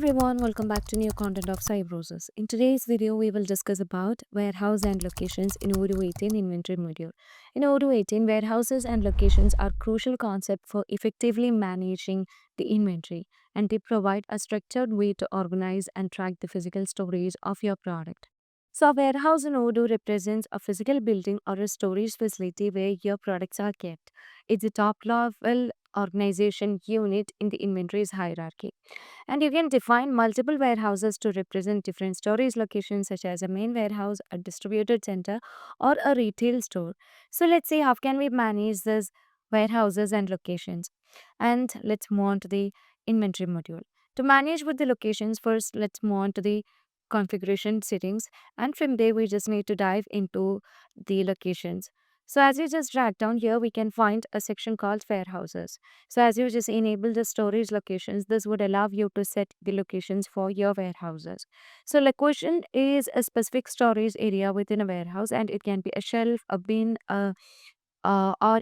Everyone, welcome back to new content of Cybrosys. In today's video, we will discuss about warehouse and locations in Odoo 18 inventory module. In Odoo 18, warehouses and locations are crucial concept for effectively managing the inventory, and they provide a structured way to organize and track the physical storage of your product. So, a warehouse in Odoo represents a physical building or a storage facility where your products are kept. It's a top level organization unit in the inventory's hierarchy. And you can define multiple warehouses to represent different storage locations, such as a main warehouse, a distributed center, or a retail store. So let's see how can we manage these warehouses and locations. And let's move on to the inventory module. To manage with the locations, first let's move on to the configuration settings, and from there we just need to dive into the locations. So as you just drag down here, we can find a section called warehouses. So as you just enable the storage locations, this would allow you to set the locations for your warehouses. So location is a specific storage area within a warehouse, and it can be a shelf, a bin, or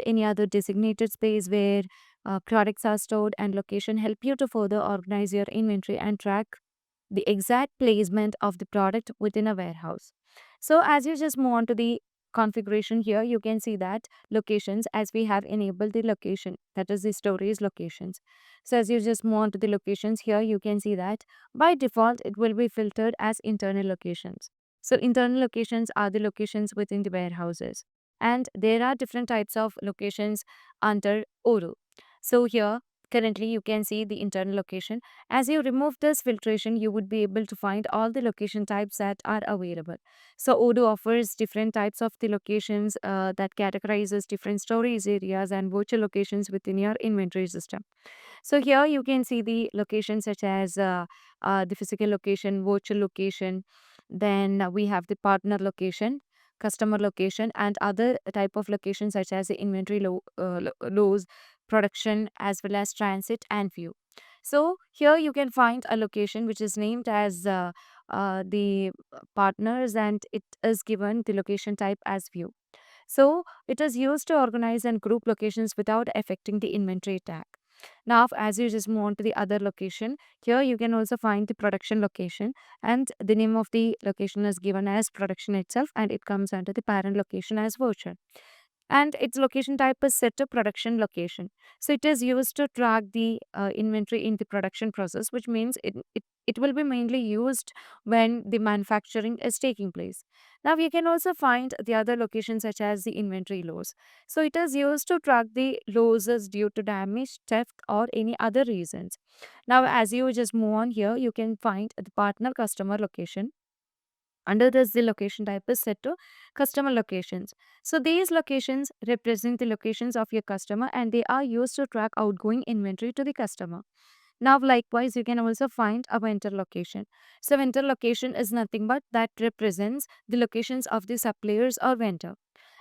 any other designated space where products are stored. And location help you to further organize your inventory and track the exact placement of the product within a warehouse. So as you just move on to the configuration here, you can see that locations, as we have enabled the location, that is the storage locations. So as you just move on to the locations here, you can see that by default it will be filtered as internal locations. So internal locations are the locations within the warehouses, and there are different types of locations under Odoo. So here currently you can see the internal location. As you remove this filtration, you would be able to find all the location types that are available. So Odoo offers different types of the locations that categorizes different storage areas and virtual locations within your inventory system. So here you can see the locations such as the physical location, virtual location. Then we have the partner location, customer location, and other type of locations such as the inventory lows, production, as well as transit and view. So here you can find a location which is named as the partners, and it is given the location type as view. So it is used to organize and group locations without affecting the inventory tag. Now, as you just move on to the other location, here you can also find the production location, and the name of the location is given as production itself, and it comes under the parent location as virtual, and its location type is set to production location. So it is used to track the inventory in the production process, which means it will be mainly used when the manufacturing is taking place. Now you can also find the other locations such as the inventory loss. So it is used to track the losses due to damage, theft, or any other reasons. Now as you just move on here, you can find the partner customer location. Under this, the location type is set to customer locations. So these locations represent the locations of your customer, and they are used to track outgoing inventory to the customer. Now, likewise, you can also find a vendor location. So vendor location is nothing but that represents the locations of the suppliers or vendor,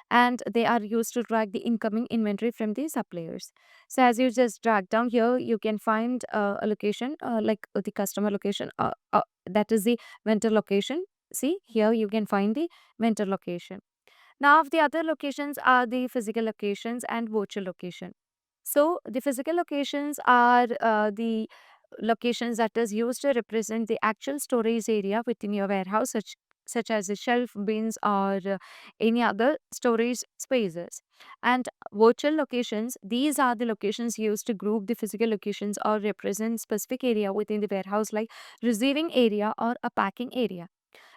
and they are used to track the incoming inventory from the suppliers. So as you just drag down here, you can find a location like the customer location, that is the vendor location. See here you can find the vendor location. Now the other locations are the physical locations and virtual location. So the physical locations are the locations that is used to represent the actual storage area within your warehouse, such as the shelf, bins, or any other storage spaces. And virtual locations, these are the locations used to group the physical locations or represent specific area within the warehouse, like receiving area or a packing area.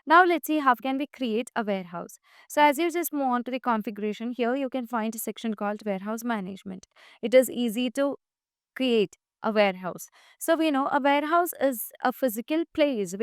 Now let's see how can we create a warehouse. So as you just move on to the configuration, here you can find a section called warehouse management. It is easy to create a warehouse. So we know a warehouse is a physical place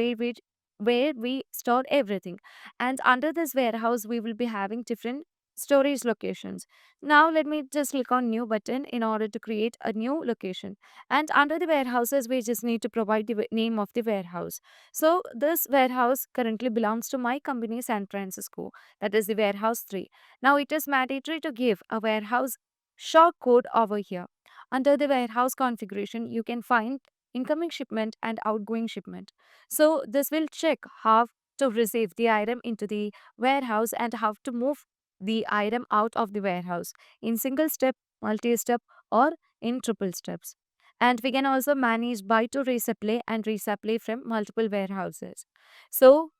where we store everything. And under this warehouse, we will be having different storage locations. Now let me just click on new button in order to create a new location. And under the warehouses, we just need to provide the name of the warehouse. So this warehouse currently belongs to my company San Francisco. That is the warehouse 3. Now it is mandatory to give a warehouse short code over here. Under the warehouse configuration, you can find incoming shipment and outgoing shipment. So this will check how to receive the item into the warehouse and how to move the item out of the warehouse in single step, multi step, or in triple steps. And we can also manage buy to resupply and resupply from multiple warehouses. So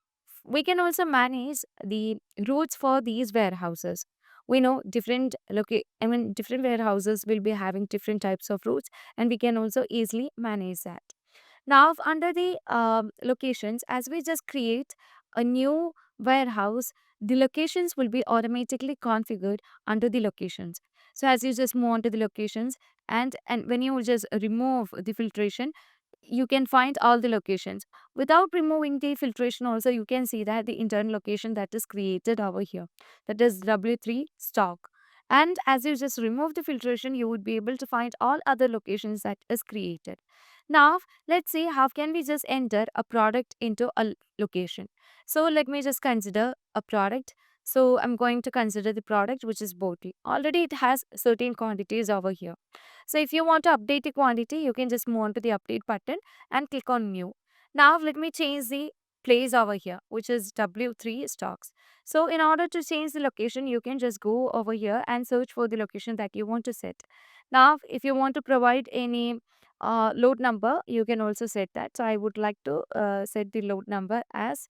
we can also manage the routes for these warehouses. We know different warehouses will be having different types of routes, and we can also easily manage that. Now, under the locations, as we just create a new warehouse, the locations will be automatically configured under the locations. So, as you just move on to the locations, and when you just remove the filtration, you can find all the locations. Without removing the filtration, also you can see that the internal location that is created over here, that is W3 stock. And as you just remove the filtration, you would be able to find all other locations that is created. Now, let's see how can we just enter a product into a location. So let me just consider a product. So I'm going to consider the product which is bottle. Already it has certain quantities over here. So if you want to update the quantity, you can just move on to the update button and click on new. Now let me change the place over here, which is W3 stocks. So in order to change the location, you can just go over here and search for the location that you want to set. Now, if you want to provide any load number, you can also set that. So I would like to set the load number as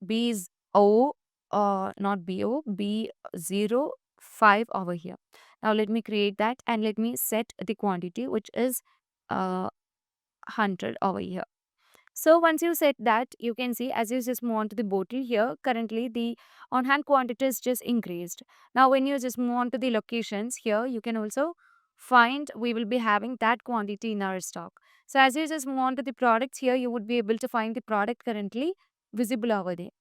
B's O, not BO, B05 over here. Now let me create that and let me set the quantity, which is 100 over here. So once you set that, you can see as you just move on to the bottle here, currently the on hand quantity is just increased. Now when you just move on to the locations here, you can also find we will be having that quantity in our stock. So as you just move on to the products here, you would be able to find the product currently visible over there.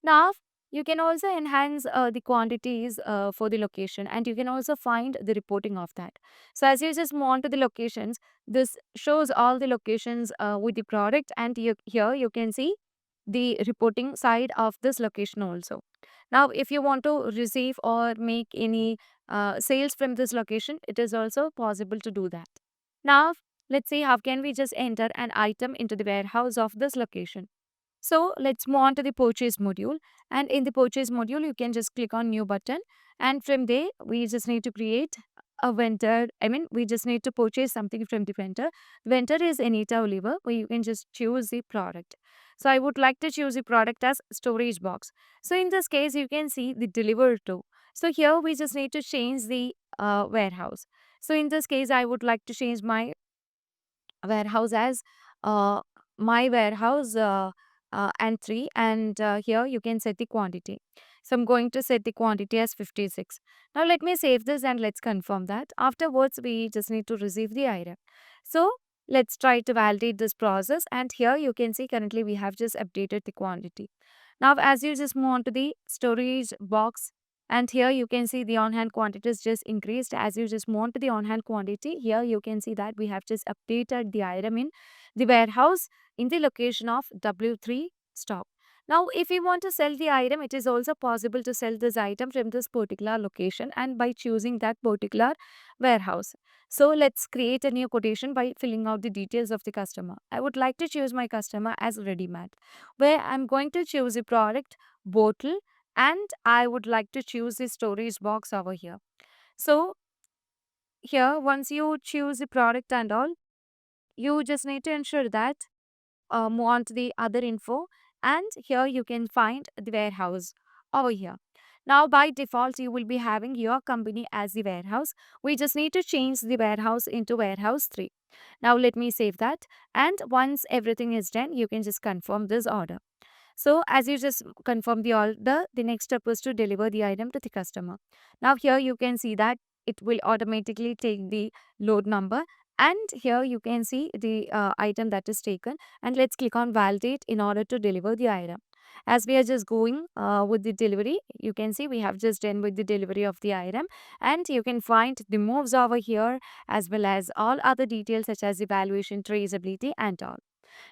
Now, you can also enhance the quantities for the location, and you can also find the reporting of that. So, as you just move on to the locations, this shows all the locations with the product, and here you can see the reporting side of this location also. Now, if you want to receive or make any sales from this location, it is also possible to do that. Now, let's see how can we just enter an item into the warehouse of this location. So let's move on to the purchase module. And in the purchase module, you can just click on new button. And from there, we just need to create a vendor. We just need to purchase something from the vendor. Vendor is Anita Oliver, where you can just choose the product. So I would like to choose the product as storage box. So in this case, you can see the deliver to. So here we just need to change the warehouse. So in this case, I would like to change my warehouse as uh, my warehouse and 3, and here you can set the quantity. So I'm going to set the quantity as 56. Now let me save this and let's confirm that. Afterwards we just need to receive the item. So let's try to validate this process, and here you can see currently we have just updated the quantity. Now as you just move on to the storage box, and here you can see the on-hand quantity is just increased. As you just move on to the on-hand quantity, here you can see that we have just updated the item in the warehouse in the location of W3 stock. Now, if you want to sell the item, it is also possible to sell this item from this particular location and by choosing that particular warehouse. So, let's create a new quotation by filling out the details of the customer. I would like to choose my customer as ready-made, where I'm going to choose the product bottle, and I would like to choose the storage box over here. So here, once you choose the product and all, you just need to ensure that move on to the other info, and here you can find the warehouse over here. Now by default you will be having your company as the warehouse. We just need to change the warehouse into warehouse 3. Now let me save that, and once everything is done, you can just confirm this order. So as you just confirm the order, the next step is to deliver the item to the customer. Now here you can see that it will automatically take the load number, and here you can see the item that is taken, and let's click on validate in order to deliver the item. As we are just going with the delivery, you can see we have just done with the delivery of the item, and you can find the moves over here as well as all other details such as evaluation, traceability and all.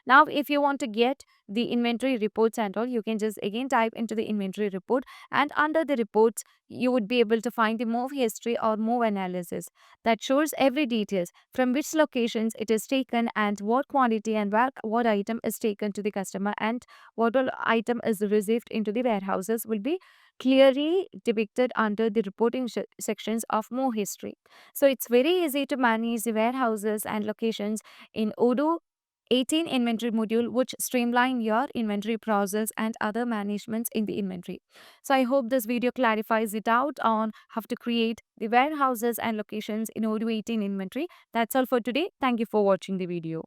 Now, if you want to get the inventory reports and all, you can just again type into the inventory report, and under the reports, you would be able to find the move history or move analysis that shows every details from which locations it is taken and what quantity and where what item is taken to the customer and what all item is received into the warehouses will be clearly depicted under the reporting sections of move history. So it's very easy to manage the warehouses and locations in Odoo 18 inventory module, which streamline your inventory process and other managements in the inventory. So I hope this video clarifies the doubt on how to create the warehouses and locations in Odoo 18 inventory. That's all for today. Thank you for watching the video.